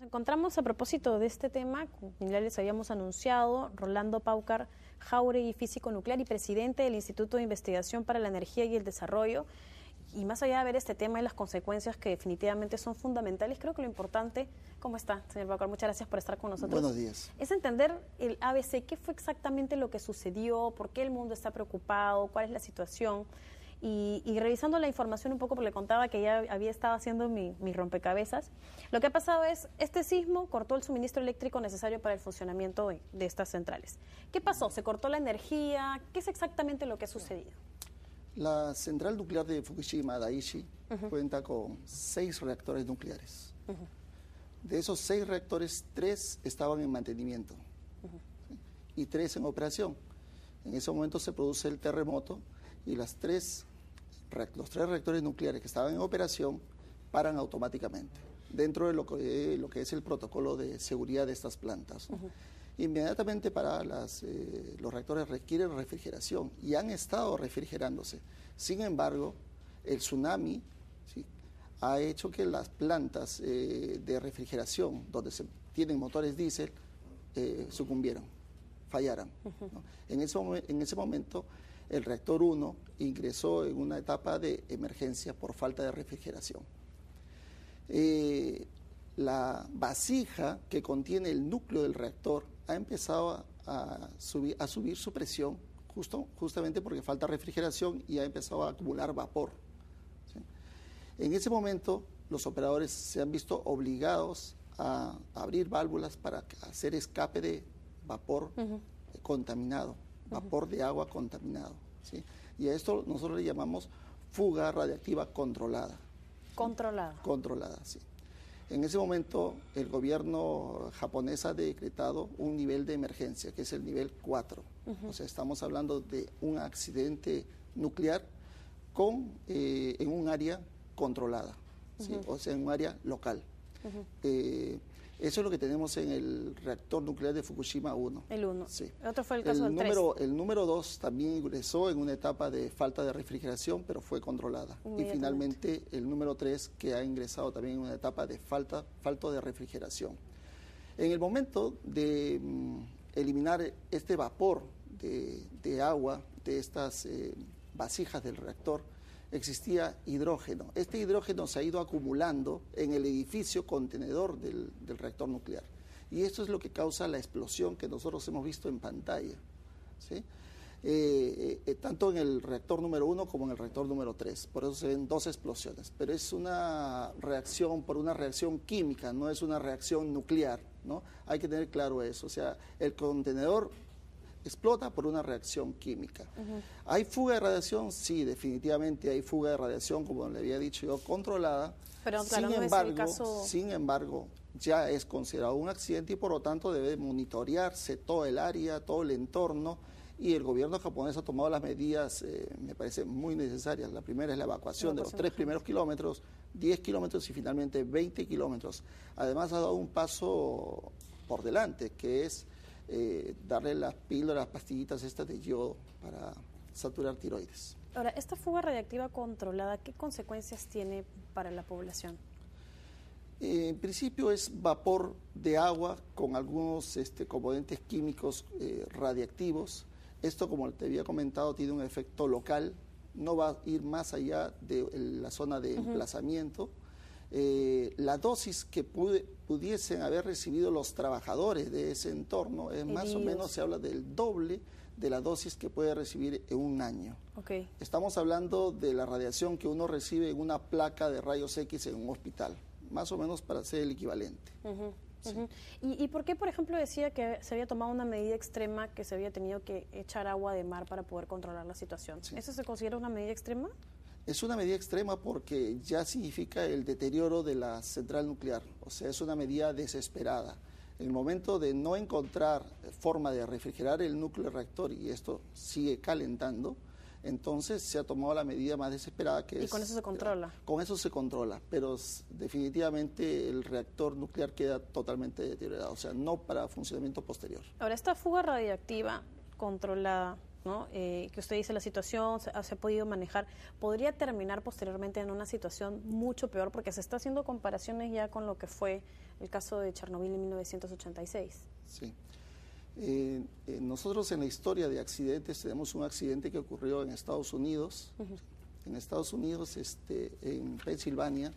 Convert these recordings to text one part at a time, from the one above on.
Encontramos a propósito de este tema, ya les habíamos anunciado, Rolando Paucar Jáuregui, físico nuclear y presidente del Instituto de Investigación para la Energía y el Desarrollo. Y más allá de ver este tema y las consecuencias que definitivamente son fundamentales, creo que lo importante, ¿cómo está, señor Paucar? Muchas gracias por estar con nosotros. Buenos días. Es entender el ABC, qué fue exactamente lo que sucedió, por qué el mundo está preocupado, cuál es la situación. Y revisando la información un poco, porque le contaba que ya había estado haciendo mi rompecabezas, lo que ha pasado es, este sismo cortó el suministro eléctrico necesario para el funcionamiento de estas centrales. ¿Qué pasó? ¿Se cortó la energía? ¿Qué es exactamente lo que ha sucedido? La central nuclear de Fukushima, Daiichi, cuenta con 6 reactores nucleares. De esos 6 reactores, 3 estaban en mantenimiento, ¿sí? Y 3 en operación. En ese momento se produce el terremoto y los 3 reactores nucleares que estaban en operación paran automáticamente, dentro de lo que es el protocolo de seguridad de estas plantas, ¿no? Inmediatamente los reactores requieren refrigeración y han estado refrigerándose. Sin embargo, el tsunami, ¿sí?, ha hecho que las plantas de refrigeración, donde se tienen motores diésel, sucumbieran, fallaran, ¿no? En ese momento, el reactor 1 ingresó en una etapa de emergencia por falta de refrigeración. La vasija que contiene el núcleo del reactor ha empezado a subir su presión justamente porque falta refrigeración y ha empezado a acumular vapor, ¿sí? En ese momento, los operadores se han visto obligados a abrir válvulas para hacer escape de vapor contaminado, vapor de agua contaminado, ¿sí? Y a esto nosotros le llamamos fuga radiactiva controlada. Controlada. Controlada, sí. En ese momento, el gobierno japonés ha decretado un nivel de emergencia, que es el nivel 4. O sea, estamos hablando de un accidente nuclear en un área controlada, ¿sí? O sea, en un área local. Eso es lo que tenemos en el reactor nuclear de Fukushima 1. El 1. Sí. El otro fue el caso del 3. El número 2 también ingresó en una etapa de falta de refrigeración, pero fue controlada. Y finalmente el número 3, que ha ingresado también en una etapa de falta de refrigeración. En el momento de eliminar este vapor de agua de estas vasijas del reactor, existía hidrógeno. Este hidrógeno se ha ido acumulando en el edificio contenedor del reactor nuclear. Y esto es lo que causa la explosión que nosotros hemos visto en pantalla, ¿sí? Tanto en el reactor número 1 como en el reactor número 3. Por eso se ven 2 explosiones. Pero es una reacción por una reacción química, no es una reacción nuclear, ¿no? Hay que tener claro eso. O sea, el contenedor explota por una reacción química. ¿Hay fuga de radiación? Sí, definitivamente hay fuga de radiación, como le había dicho yo, controlada. Pero claro, sin embargo, ya es considerado un accidente y por lo tanto debe monitorearse todo el área, todo el entorno, y el gobierno japonés ha tomado las medidas, me parece muy necesarias. La primera es la evacuación de los 3 primeros kilómetros, 10 kilómetros y finalmente 20 kilómetros. Además ha dado un paso por delante, que es darle las píldoras, las pastillitas estas de yodo para saturar tiroides. Ahora, esta fuga radiactiva controlada, ¿qué consecuencias tiene para la población? En principio es vapor de agua con algunos componentes químicos radiactivos. Esto, como te había comentado, tiene un efecto local, no va a ir más allá de la zona de emplazamiento. La dosis que pudiesen haber recibido los trabajadores de ese entorno es más o menos, se habla del doble de la dosis que puede recibir en un año. Estamos hablando de la radiación que uno recibe en una placa de rayos X en un hospital, más o menos para ser el equivalente. Sí. ¿Y por qué, por ejemplo, decía que se había tomado una medida extrema, que se había tenido que echar agua de mar para poder controlar la situación? Sí. ¿Eso se considera una medida extrema? Es una medida extrema porque ya significa el deterioro de la central nuclear, o sea, es una medida desesperada. En el momento de no encontrar forma de refrigerar el núcleo reactor y esto sigue calentando, entonces se ha tomado la medida más desesperada, que es... ¿Y con eso se controla? Con eso se controla, pero definitivamente el reactor nuclear queda totalmente deteriorado, o sea, no para funcionamiento posterior. Ahora, esta fuga radiactiva controlada, ¿no? Que usted dice la situación se ha podido manejar, podría terminar posteriormente en una situación mucho peor, porque se está haciendo comparaciones ya con lo que fue el caso de Chernobyl en 1986. Sí. Nosotros en la historia de accidentes tenemos un accidente que ocurrió en Estados Unidos. En Estados Unidos, en Pensilvania,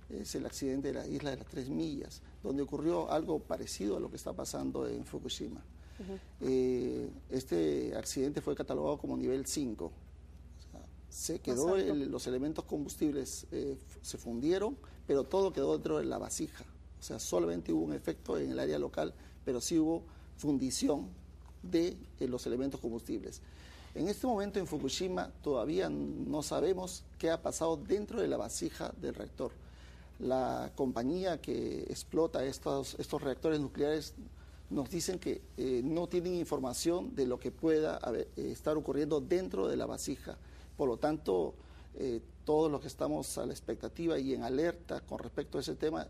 es el accidente de la isla de las 3 millas, donde ocurrió algo parecido a lo que está pasando en Fukushima. Este accidente fue catalogado como nivel 5. O sea, se quedó, los elementos combustibles se fundieron, pero todo quedó dentro de la vasija. O sea, solamente hubo un efecto en el área local, pero sí hubo fundición de los elementos combustibles. En este momento en Fukushima todavía no sabemos qué ha pasado dentro de la vasija del reactor. La compañía que explota estos reactores nucleares nos dicen que no tienen información de lo que pueda estar ocurriendo dentro de la vasija. Por lo tanto, todos los que estamos a la expectativa y en alerta con respecto a ese tema,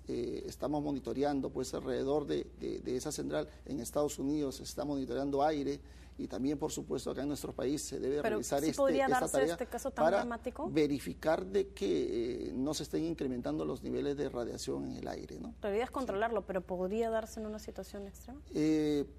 estamos monitoreando pues alrededor de esa central. En Estados Unidos se está monitoreando aire, y también, por supuesto, acá en nuestro país se debe realizar esta tarea este caso tan para dramático, verificar de que no se estén incrementando los niveles de radiación en el aire, ¿no? La idea es controlarlo, pero ¿podría darse en una situación extrema?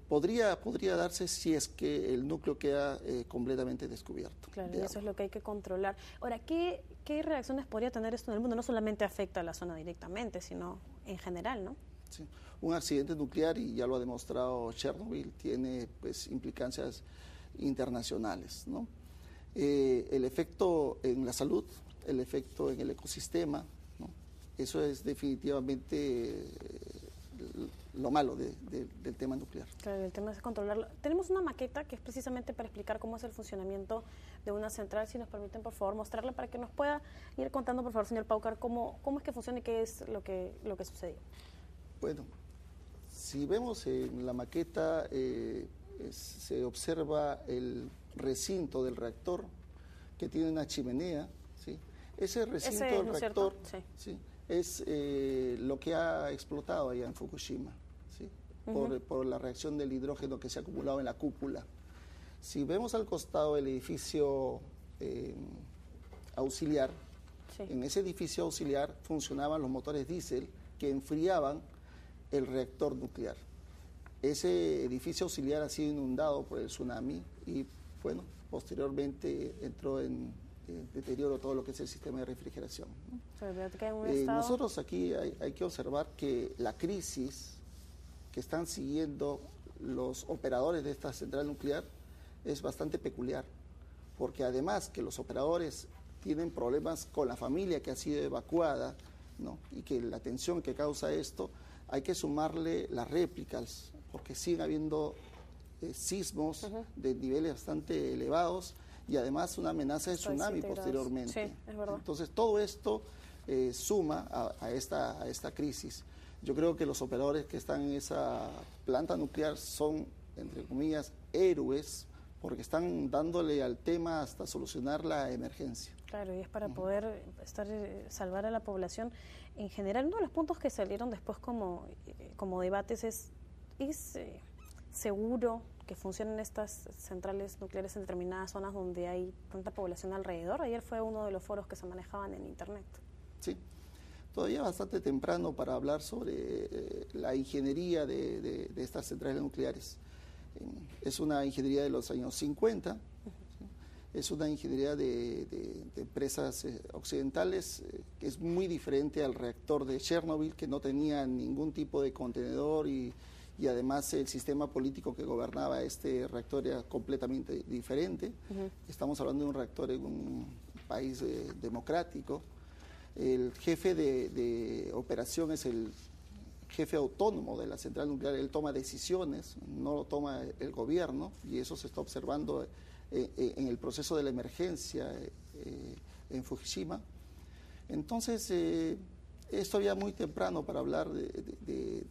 Podría darse si es que el núcleo queda completamente descubierto. Claro, y eso es lo que hay que controlar. Ahora, ¿qué reacciones podría tener esto en el mundo? No solamente afecta a la zona directamente, sino en general, ¿no? Sí. Un accidente nuclear, y ya lo ha demostrado Chernobyl, tiene pues implicancias internacionales, ¿no? El efecto en la salud, el efecto en el ecosistema, ¿no? Eso es definitivamente lo malo del tema nuclear. Claro, el tema es controlarlo. Tenemos una maqueta que es precisamente para explicar cómo es el funcionamiento de una central. Si nos permiten, por favor, mostrarla para que nos pueda ir contando, por favor, señor Paucar, cómo es que funciona y qué es lo que sucedió. Bueno, si vemos en la maqueta, se observa el recinto del reactor, que tiene una chimenea, ¿sí? Ese recinto del reactor, sí. ¿Sí? Es lo que ha explotado allá en Fukushima, ¿sí? Por la reacción del hidrógeno que se ha acumulado en la cúpula. Si vemos al costado el edificio auxiliar, sí, en ese edificio auxiliar funcionaban los motores diésel que enfriaban el reactor nuclear. Ese edificio auxiliar ha sido inundado por el tsunami y, bueno, posteriormente entró en deterioro todo lo que es el sistema de refrigeración, ¿no? Nosotros aquí hay que observar que la crisis que están siguiendo los operadores de esta central nuclear es bastante peculiar, porque además que los operadores tienen problemas con la familia que ha sido evacuada, ¿no? Y que la tensión que causa esto, hay que sumarle las réplicas, porque siguen habiendo sismos de niveles bastante elevados y además una amenaza de tsunami posteriormente. Sí, es verdad. Entonces todo esto suma a esta crisis. Yo creo que los operadores que están en esa planta nuclear son, entre comillas, héroes, porque están dándole al tema hasta solucionar la emergencia. Claro, y es para poder salvar a la población en general. Uno de los puntos que salieron después como debates es seguro que funcionen estas centrales nucleares en determinadas zonas donde hay tanta población alrededor. Ayer fue uno de los foros que se manejaban en Internet. Sí, todavía bastante temprano para hablar sobre la ingeniería de estas centrales nucleares. Es una ingeniería de los años 50, es una ingeniería de empresas occidentales que es muy diferente al reactor de Chernobyl, que no tenía ningún tipo de contenedor y además el sistema político que gobernaba este reactor era completamente diferente. Estamos hablando de un reactor en un país democrático. El jefe de operación es el jefe autónomo de la central nuclear. Él toma decisiones, no lo toma el gobierno, y eso se está observando en el proceso de la emergencia en Fukushima. Entonces, es todavía muy temprano para hablar de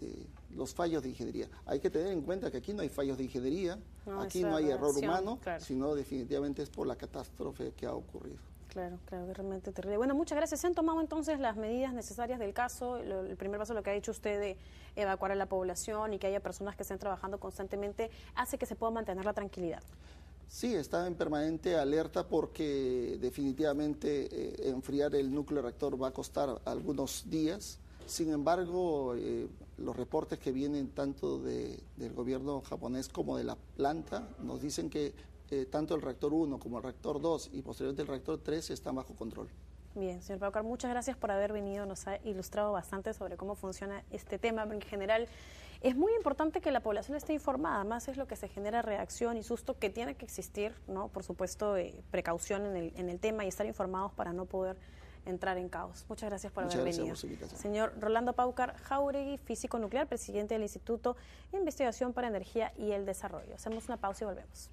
los fallos de ingeniería. Hay que tener en cuenta que aquí no hay fallos de ingeniería, aquí no hay error humano, claro, sino definitivamente es por la catástrofe que ha ocurrido. Claro, es realmente terrible. Bueno, muchas gracias. ¿Se han tomado entonces las medidas necesarias del caso? El primer paso, lo que ha hecho usted de evacuar a la población y que haya personas que estén trabajando constantemente, hace que se pueda mantener la tranquilidad. Sí, está en permanente alerta porque definitivamente enfriar el núcleo reactor va a costar algunos días. Sin embargo, los reportes que vienen tanto del gobierno japonés como de la planta nos dicen que tanto el reactor 1 como el reactor 2 y posteriormente el reactor 3 están bajo control. Bien, señor Paucar, muchas gracias por haber venido, nos ha ilustrado bastante sobre cómo funciona este tema. En general, es muy importante que la población esté informada, más es lo que se genera reacción y susto, que tiene que existir, ¿no? Por supuesto, precaución en el tema y estar informados para no poder entrar en caos. Muchas gracias por haber venido. Por su invitación. Señor Rolando Paucar Jáuregui, físico nuclear, presidente del Instituto de Investigación para Energía y el Desarrollo. Hacemos una pausa y volvemos.